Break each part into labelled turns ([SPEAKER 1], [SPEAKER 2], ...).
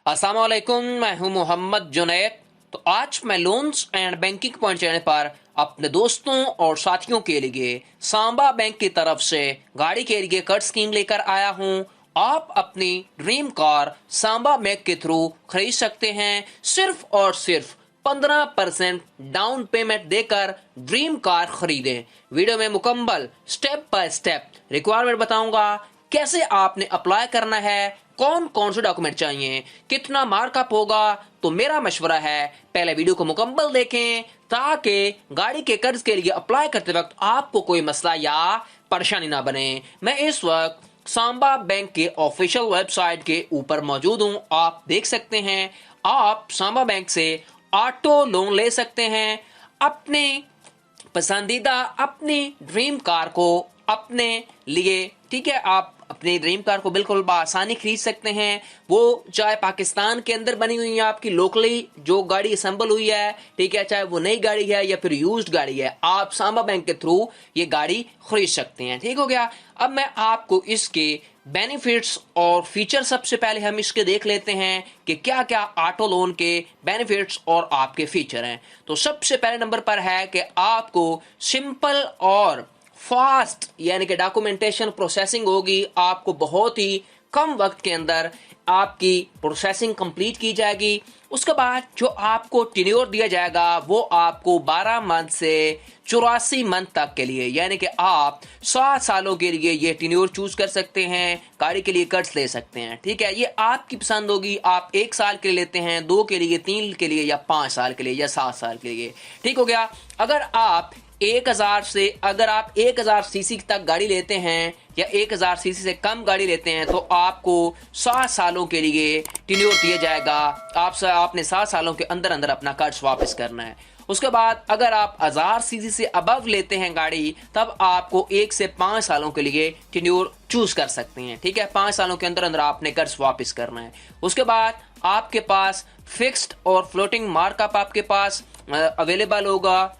[SPEAKER 1] अस्सलाम वालेकुम, मैं हूं मोहम्मद जुनैद। तो आज मैं loans and banking point channel पर अपने दोस्तों और साथियों के लिए सांबा बैंक की तरफ से गाड़ी के लिए कर्ज स्कीम लेकर आया हूं। आप अपनी ड्रीम कार सांबा बैंक के थ्रू खरीद सकते हैं। सिर्फ और सिर्फ 15% डाउन पेमेंट देकर ड्रीम कार खरीदें। वीडियो में मुकम्मल स्टेप बाय स्टेप रिक्वायरमेंट बताऊंगा, कैसे आपने अप्लाई करना है, कौन कौन से डॉक्यूमेंट चाहिए, कितना मार्कअप होगा। तो मेरा मशवरा है पहले वीडियो को मुकम्मल देखें ताकि गाड़ी के कर्ज के लिए अप्लाई करते वक्त आपको कोई मसला या परेशानी ना बने। मैं इस वक्त सांबा बैंक के ऑफिशियल वेबसाइट के ऊपर मौजूद हूं। आप देख सकते हैं, आप सांबा बैंक से ऑटो लोन ले सकते हैं। अपने पसंदीदा अपनी ड्रीम कार को अपने लिए, ठीक है, आप अपनी ड्रीम कार को बिल्कुल आसानी खरीद सकते हैं। वो चाहे पाकिस्तान के अंदर बनी हुई है, आपकी लोकली जो गाड़ी असेंबल हुई है, ठीक है, चाहे वो नई गाड़ी है या फिर यूज्ड गाड़ी है, आप सांबा बैंक के थ्रू ये गाड़ी खरीद सकते हैं। ठीक हो गया। अब मैं आपको इसके बेनिफिट्स और फीचर, सबसे पहले हम इसके देख लेते हैं कि क्या क्या ऑटो लोन के बेनिफिट्स और आपके फीचर हैं। तो सबसे पहले नंबर पर है कि आपको सिंपल और फास्ट यानी कि डॉक्यूमेंटेशन प्रोसेसिंग होगी। आपको बहुत ही कम वक्त के अंदर आपकी प्रोसेसिंग कंप्लीट की जाएगी। उसके बाद जो आपको टेन्योर दिया जाएगा वो आपको 12 मंथ से 84 मंथ तक के लिए, यानी कि आप 7 सालों के लिए ये टेन्योर चूज कर सकते हैं, गाड़ी के लिए कर्ज ले सकते हैं। ठीक है, ये आपकी पसंद होगी। आप 1 साल के लिए लेते हैं, 2 के लिए, 3 के लिए, या 5 साल के लिए, या 7 साल के लिए। ठीक हो गया। अगर आप 1000 सीसी तक गाड़ी लेते हैं या 1000 सीसी से कम गाड़ी लेते हैं तो आपको 7 सालों के लिए टेन्योर दिया जाएगा। आपने 7 सालों के अंदर अंदर अपना कर्ज वापस करना है। उसके बाद अगर आप 1000 सीसी से अबव लेते हैं गाड़ी, तब आपको 1 से 5 सालों के लिए टेन्योर चूज कर सकते हैं। ठीक है, 5 सालों के अंदर अंदर आपने कर्ज वापस करना है। उसके बाद आपके पास फिक्स्ड और फ्लोटिंग मार्कअप आपके पास अवेलेबल होगा।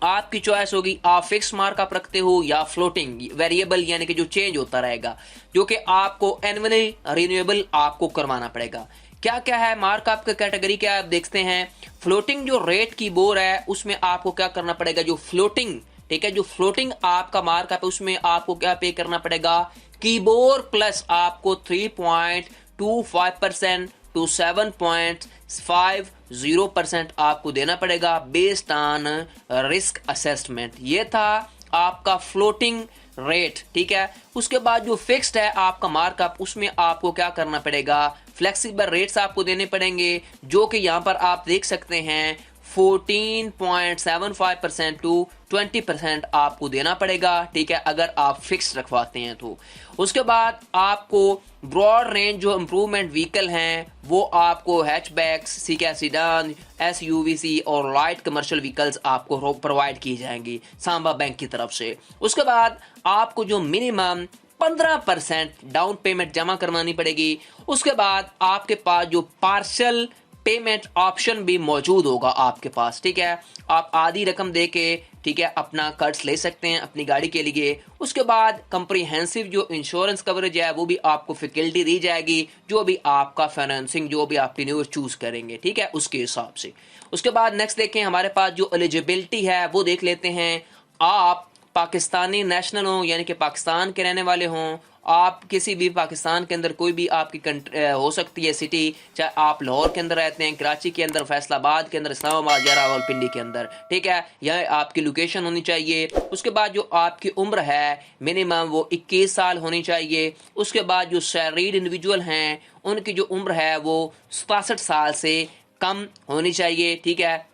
[SPEAKER 1] आपकी चॉइस होगी, आप फिक्स मार्कअप रखते हो या फ्लोटिंग वेरिएबल, यानी कि जो चेंज होता रहेगा, जो कि आपको एनुअली रिन्यूएबल आपको करवाना पड़ेगा। क्या क्या है मार्कअप का कैटेगरी, क्या आप देखते हैं। फ्लोटिंग जो रेट की बोर है उसमें आपको क्या करना पड़ेगा, जो फ्लोटिंग, ठीक है, जो फ्लोटिंग आपका मार्कअप है उसमें आपको क्या पे करना पड़ेगा, कीबोर प्लस आपको 3.25% टू 7.50% आपको देना पड़ेगा बेस्ड ऑन रिस्क असेसमेंट। ये था आपका फ्लोटिंग रेट। ठीक है, उसके बाद जो फिक्स्ड है आपका मार्कअप, उसमें आपको क्या करना पड़ेगा, फ्लेक्सिबल रेट्स आपको देने पड़ेंगे, जो कि यहाँ पर आप देख सकते हैं 14.75% टू 20% आपको देना पड़ेगा। ठीक है, अगर आप फिक्स रखवाते हैं तो। उसके बाद आपको ब्रॉड रेंज जो इम्प्रूवमेंट व्हीकल हैं वो आपको हैचबैक्स, सीडान, एसयूवीसी और लाइट कमर्शियल व्हीकल्स आपको प्रोवाइड की जाएंगी सांबा बैंक की तरफ से। उसके बाद आपको जो मिनिमम 15% डाउन पेमेंट जमा करवानी पड़ेगी। उसके बाद आपके पास जो पार्शियल पेमेंट ऑप्शन भी मौजूद होगा आपके पास। ठीक है, आप आधी रकम देके, ठीक है, अपना कर्ज ले सकते हैं अपनी गाड़ी के लिए। उसके बाद कंप्रीहेंसिव जो इंश्योरेंस कवरेज है वो भी आपको फैकल्टी दी जाएगी, जो भी आपका फाइनेंसिंग, जो भी आप टेन्योर चूज करेंगे, ठीक है, उसके हिसाब से। उसके बाद नेक्स्ट देखें, हमारे पास जो एलिजिबिलिटी है वो देख लेते हैं। आप पाकिस्तानी नेशनल हो, यानी कि पाकिस्तान के रहने वाले हों, आप किसी भी पाकिस्तान के अंदर कोई भी आपकी हो सकती है सिटी, चाहे आप लाहौर के अंदर रहते हैं, कराची के अंदर, फैसलाबाद के अंदर, इस्लामाबाद या रावलपिंडी के अंदर, ठीक है, यह आपकी लोकेशन होनी चाहिए। उसके बाद जो आपकी उम्र है मिनिमम वो 21 साल होनी चाहिए। उसके बाद जो सैलरीड इंडिविजुअल हैं उनकी जो उम्र है वो 67 साल से कम होनी चाहिए। ठीक है,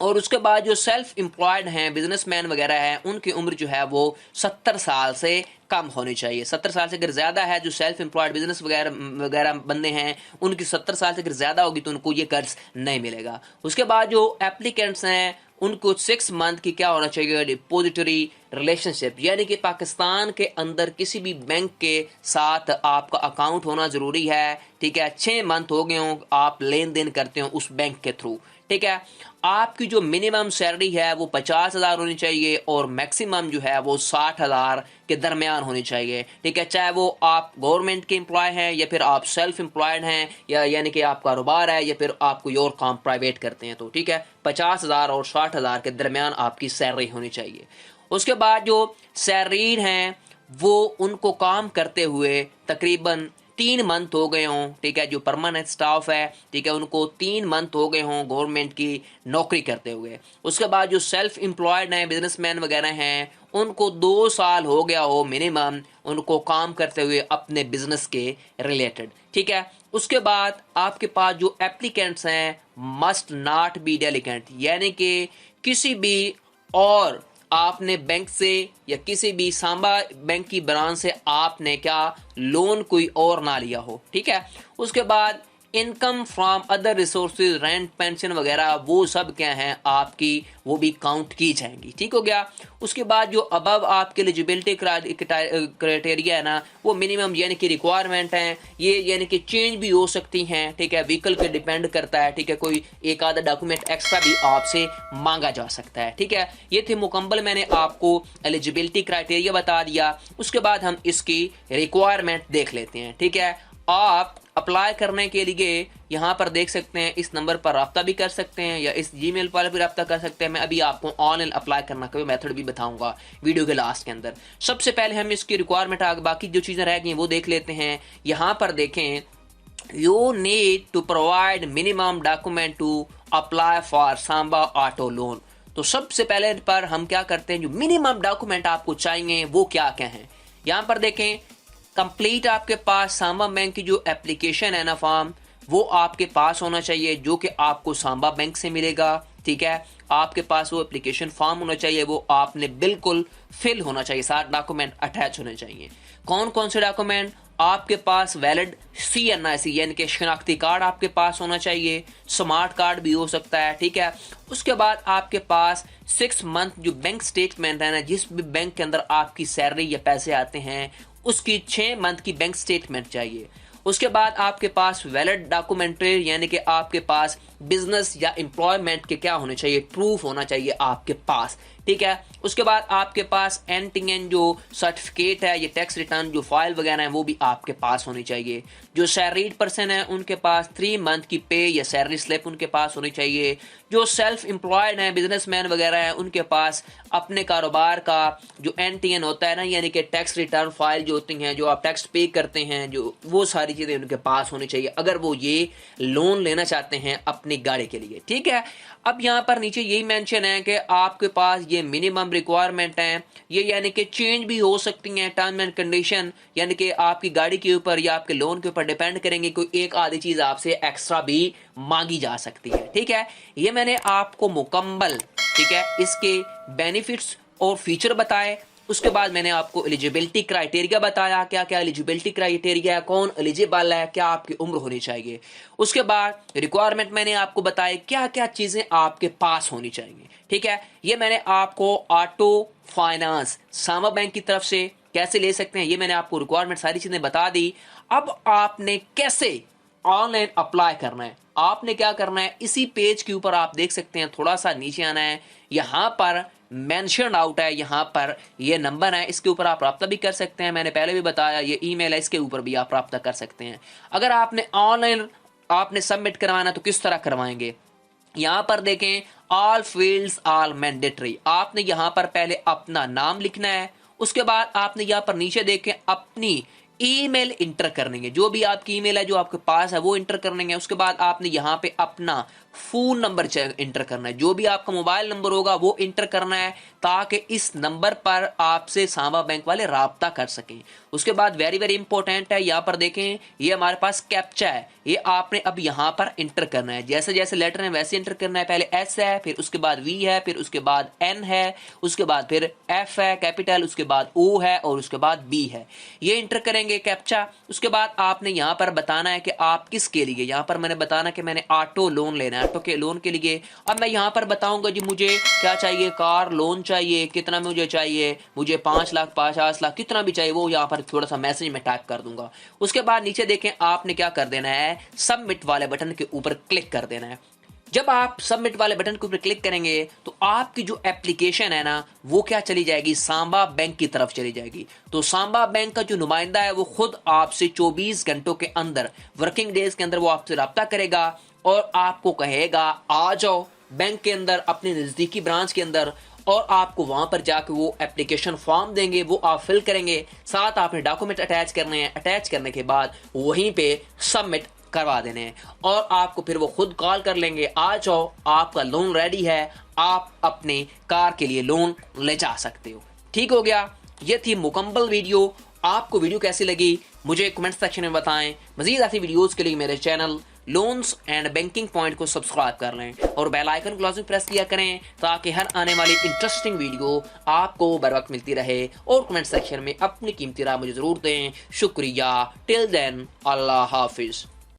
[SPEAKER 1] और उसके बाद जो सेल्फ एम्प्लॉयड हैं, बिजनेसमैन वगैरह हैं, उनकी उम्र जो है वो 70 साल से कम होनी चाहिए। 70 साल से अगर ज्यादा है, जो सेल्फ एम्प्लॉयड बिजनेस वगैरह बंदे हैं, उनकी 70 साल से अगर ज्यादा होगी तो उनको ये कर्ज नहीं मिलेगा। उसके बाद जो एप्लीकेंट्स हैं उनको 6 मंथ की क्या होना चाहिए, डिपोजिटरी रिलेशनशिप, यानी कि पाकिस्तान के अंदर किसी भी बैंक के साथ आपका अकाउंट होना ज़रूरी है। ठीक है, 6 मंथ हो गए हों आप लेन देन करते हो उस बैंक के थ्रू। ठीक है, आपकी जो मिनिमम सैलरी है वो 50,000 होनी चाहिए और मैक्सिमम जो है वो 60,000 के दरमियान होनी चाहिए। ठीक है, चाहे वो आप गवर्नमेंट के एम्प्लॉय हैं या फिर आप सेल्फ एम्प्लॉयड हैं, या यानी कि आप कारोबार है या फिर आप कोई और काम प्राइवेट करते हैं, तो ठीक है 50,000 और 60,000 के दरमियान आपकी सैलरी होनी चाहिए। उसके बाद जो सैलरीड हैं वो उनको काम करते हुए तकरीबन 3 मंथ हो गए हों। ठीक है, जो परमानेंट स्टाफ है, ठीक है, उनको 3 मंथ हो गए हों गवर्नमेंट की नौकरी करते हुए। उसके बाद जो सेल्फ एम्प्लॉयड हैं, बिजनेसमैन वगैरह हैं, उनको 2 साल हो गया हो मिनिमम उनको काम करते हुए अपने बिजनेस के रिलेटेड। ठीक है, उसके बाद आपके पास जो एप्लीकेंट्स हैं मस्ट नॉट बी डेलिकेंट, यानी कि किसी भी और आपने बैंक से या किसी भी सांबा बैंक की ब्रांच से आपने क्या लोन कोई और ना लिया हो। ठीक है, उसके बाद income from other resources, rent, pension वगैरह वो सब क्या हैं आपकी, वो भी काउंट की जाएंगी। ठीक हो गया। उसके बाद जो अबव आपके एलिजिबिलिटी क्राइटेरिया है ना, वो मिनिमम यानी कि रिक्वायरमेंट हैं, ये यानी कि चेंज भी हो सकती हैं। ठीक है, व्हीकल पे डिपेंड करता है। ठीक है, कोई एक आधा डॉक्यूमेंट एक्स्ट्रा भी आपसे मांगा जा सकता है। ठीक है, ये थे मुकम्मल मैंने आपको एलिजिबिलिटी क्राइटेरिया बता दिया। उसके बाद हम इसकी रिक्वायरमेंट देख लेते हैं। ठीक है, आप अप्लाई करने के लिए यहाँ पर देख सकते हैं, इस नंबर पर रब्ता भी कर सकते हैं या इस जीमेल पर भी रब्ता कर सकते हैं। मैं अभी आपको ऑनलाइन अप्लाई करना का मेथड भी बताऊंगा वीडियो के लास्ट के अंदर। सबसे पहले हम इसकी रिक्वायरमेंट बाकी जो चीज़ें रह गई वो देख लेते हैं। यहाँ पर देखें, you need to provide minimum document to apply for samba auto loan. तो सबसे पहले पर हम क्या करते हैं, जो मिनिमम डॉक्यूमेंट आपको चाहिए वो क्या क्या हैं। यहाँ पर देखें, कंप्लीट आपके पास सांबा बैंक की जो एप्लीकेशन है ना, फॉर्म, वो आपके पास होना चाहिए जो कि आपको सांबा बैंक से मिलेगा। ठीक है, आपके पास वो एप्लीकेशन फॉर्म होना चाहिए, वो आपने बिल्कुल फिल होना चाहिए, साथ डॉक्यूमेंट अटैच होने चाहिए। कौन कौन से डॉक्यूमेंट, आपके पास वैलिड CNIC यानी कि शनाख्ती कार्ड आपके पास होना चाहिए, स्मार्ट कार्ड भी हो सकता है। ठीक है, उसके बाद आपके पास 6 मंथ जो बैंक स्टेटमेंट है ना, जिस भी बैंक के अंदर आपकी सैलरी या पैसे आते हैं उसकी 6 मंथ की बैंक स्टेटमेंट चाहिए। उसके बाद आपके पास वैलिड डॉक्यूमेंट्री यानी कि आपके पास बिजनेस या एम्प्लॉयमेंट के क्या होने चाहिए, प्रूफ होना चाहिए आपके पास। ठीक है, उसके बाद आपके पास NTN जो सर्टिफिकेट है, ये टैक्स रिटर्न जो फाइल वगैरह है वो भी आपके पास होनी चाहिए। जो सैलरीड पर्सन है उनके पास 3 मंथ की पे या सैलरी स्लिप उनके पास होनी चाहिए। जो सेल्फ एम्प्लॉयड हैं, बिजनेसमैन वगैरह हैं, उनके पास अपने कारोबार का जो NTN होता है ना, यानी कि टैक्स रिटर्न फाइल जो होती हैं, जो आप टैक्स पे करते हैं, जो वो सारी चीज़ें उनके पास होनी चाहिए अगर वो ये लोन लेना चाहते हैं अपनी गाड़ी के लिए। ठीक है, अब यहाँ पर नीचे यही मेंशन है कि आपके पास ये मिनिमम रिक्वायरमेंट हैं, ये यानी कि चेंज भी हो सकती हैं टर्म एंड कंडीशन, यानी कि आपकी गाड़ी के ऊपर या आपके लोन के ऊपर डिपेंड करेंगे, कोई एक आधी चीज़ आपसे एक्स्ट्रा भी मांगी जा सकती है। ठीक है, ये मैंने आपको मुकम्मल, ठीक है, इसके बेनिफिट्स और फीचर बताए। उसके बाद मैंने आपको एलिजिबिलिटी क्राइटेरिया बताया, क्या क्या एलिजिबिलिटी क्राइटेरिया है, कौन एलिजिबल है, क्या आपकी उम्र होनी चाहिए। उसके बाद रिक्वायरमेंट मैंने आपको बताया क्या क्या चीज़ें आपके पास होनी चाहिए। ठीक है, ये मैंने आपको ऑटो फाइनेंस सांबा बैंक की तरफ से कैसे ले सकते हैं, ये मैंने आपको रिक्वायरमेंट सारी चीज़ें बता दी। अब आपने कैसे ऑनलाइन अप्लाई करना है, आपने क्या करना है, इसी पेज के ऊपर आप देख सकते हैं, थोड़ा सा नीचे आना है, यहाँ पर मेंशन आउट है, यहाँ पर ये नंबर है, इसके ऊपर आप रब्ता भी कर सकते हैं। मैंने पहले भी बताया ये ईमेल है, इसके ऊपर भी आप रब्ता कर सकते हैं। अगर आपने ऑनलाइन आपने सबमिट करवाना तो किस तरह करवाएंगे, यहाँ पर देखें, ऑल फील्ड्स आर मैंडेटरी। आपने यहाँ पर पहले अपना नाम लिखना है, उसके बाद आपने यहाँ पर नीचे देखें अपनी ईमेल इंटर करनी है, जो भी आपकी ईमेल है जो आपके पास है वो इंटर करनी है। उसके बाद आपने यहाँ पे अपना फ़ोन नंबर इंटर करना है, जो भी आपका मोबाइल नंबर होगा वो इंटर करना है, ताकि इस नंबर पर आपसे सांबा बैंक वाले राब्ता कर सकें। उसके बाद वेरी वेरी इंपॉर्टेंट है, यहाँ पर देखें, ये हमारे पास कैप्चा है, ये आपने अब यहाँ पर इंटर करना है, जैसे जैसे लेटर है वैसे इंटर करना है। पहले एस है, फिर उसके बाद वी है, फिर उसके बाद एन है, उसके बाद फिर एफ है कैपिटल, उसके बाद ओ है और उसके बाद बी है। ये इंटर करेंगे कैप्चा। उसके बाद आपने यहाँ पर बताना है कि आप किसके लिए, यहाँ पर मैंने बताना कि मैंने ऑटो लोन लेना है, ऑटो के लोन के लिए। अब मैं यहाँ पर बताऊंगा जी मुझे क्या चाहिए, कार लोन चाहिए, कितना मुझे चाहिए, मुझे 5 लाख 50 लाख कितना भी चाहिए, वो यहाँ पर थोड़ा सा मैसेज में टाइप कर दूंगा। उसके बाद नीचे देखें आपने क्या कर देना है, सबमिट वाले बटन के ऊपर क्लिक कर देना है। जब आप सबमिट वाले बटन के ऊपर क्लिक करेंगे तो आपकी जो एप्लीकेशन है ना वो क्या चली जाएगी, सांबा बैंक की तरफ चली जाएगी। तो सांबा बैंक का जो नुमाइंदा है वो खुद आपसे 24 घंटों के अंदर, वर्किंग डेज के अंदर वो आपसे रब्ता करेगा और आपको कहेगा आ जाओ बैंक के अंदर, अपने नजदीकी ब्रांच के अंदर, और आपको वहां पर जाकर वो एप्लीकेशन फॉर्म देंगे, वो आप फिल करेंगे, साथ आपने डॉक्यूमेंट अटैच करने हैं, अटैच करने के बाद वहीं पे सबमिट करवा देने हैं और आपको फिर वो खुद कॉल कर लेंगे, आ जाओ आपका लोन रेडी है, आप अपने कार के लिए लोन ले जा सकते हो। ठीक हो गया, ये थी मुकम्मल वीडियो। आपको वीडियो कैसी लगी मुझे कमेंट सेक्शन में बताएं। मजीद ऐसी वीडियोस के लिए मेरे channel loans and banking point को सब्सक्राइब कर लें और बेल आइकन को लाजमी प्रेस किया करें ताकि हर आने वाली इंटरेस्टिंग वीडियो आपको बर वक्त मिलती रहे। और कमेंट सेक्शन में अपनी कीमती राय मुझे जरूर दें। शुक्रिया। टिल देन अल्लाह हाफिज।